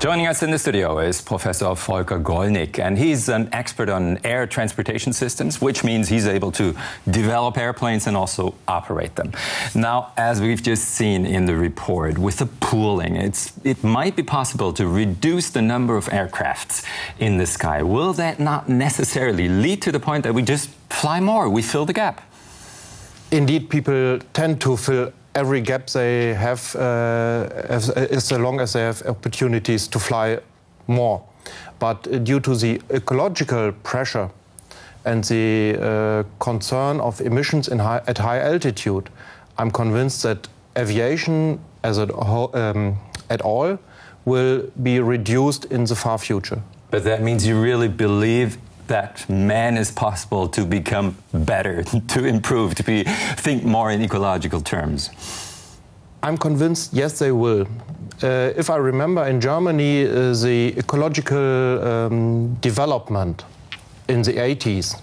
Joining us in the studio is Professor Volker Gollnick, and he's an expert on air transportation systems, which means he's able to develop airplanes and also operate them. Now, as we've just seen in the report, with the pooling, it might be possible to reduce the number of aircrafts in the sky. Will that not necessarily lead to the point that we just fly more, we fill the gap? Indeed, people tend to fill every gap they have as long as they have opportunities to fly more. But due to the ecological pressure and the concern of emissions at high altitude, I'm convinced that aviation at all will be reduced in the far future. But that means you really believe that man is possible to become better, to improve, to think more in ecological terms? I'm convinced, yes, they will. If I remember, in Germany, the ecological development in the 80s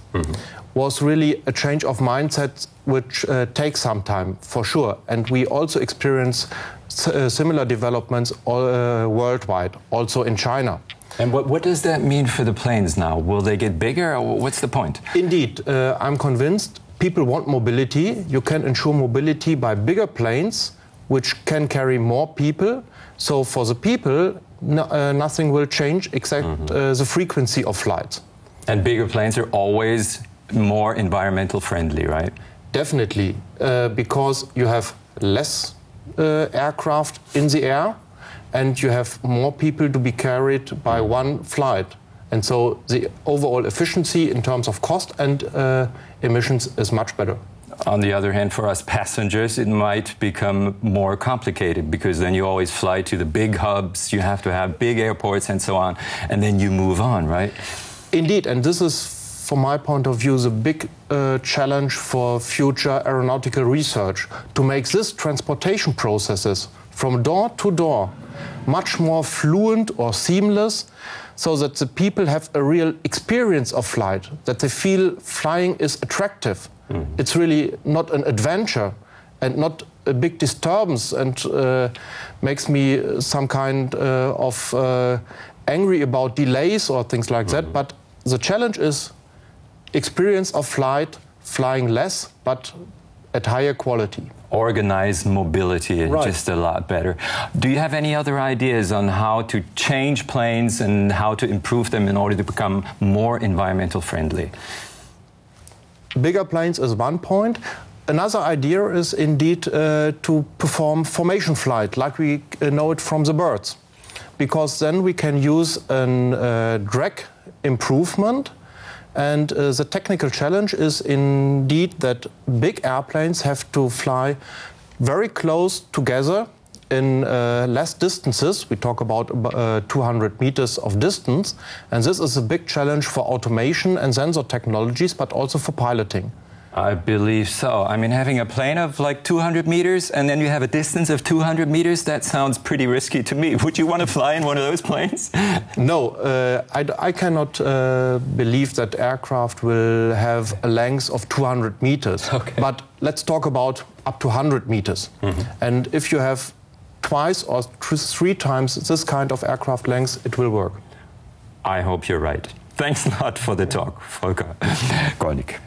was really a change of mindset which takes some time, for sure. And we also experience similar developments worldwide, also in China. And what does that mean for the planes now? Will they get bigger, or what's the point? Indeed, I'm convinced people want mobility. You can ensure mobility by bigger planes, which can carry more people. So for the people, nothing will change except the frequency of flights. And bigger planes are always more environmental friendly, right? Definitely, because you have less aircraft in the air, and you have more people to be carried by one flight. And so the overall efficiency in terms of cost and emissions is much better. On the other hand, for us passengers, it might become more complicated, because then you always fly to the big hubs, you have to have big airports and so on, and then you move on, right? Indeed, and this is, from my point of view, the big challenge for future aeronautical research, to make this transportation processes from door to door much more fluent or seamless, so that the people have a real experience of flight, that they feel flying is attractive. It's really not an adventure and not a big disturbance, and makes me some kind of angry about delays or things like that. But the challenge is experience of flight, flying less, but at higher quality. Organize mobility and just a lot better. Do you have any other ideas on how to change planes and how to improve them in order to become more environmental friendly? Bigger planes is one point. Another idea is indeed to perform formation flight, like we know it from the birds. Because then we can use a drag improvement. And the technical challenge is indeed that big airplanes have to fly very close together in less distances. We talk about 200 meters of distance. And this is a big challenge for automation and sensor technologies, but also for piloting. I believe so. I mean, having a plane of like 200 meters and then you have a distance of 200 meters, that sounds pretty risky to me. Would you want to fly in one of those planes? No, I cannot believe that aircraft will have a length of 200 meters. Okay. But let's talk about up to 100 meters. And if you have twice or three times this kind of aircraft length, it will work. I hope you're right. Thanks a lot for the talk, Volker Gollnick.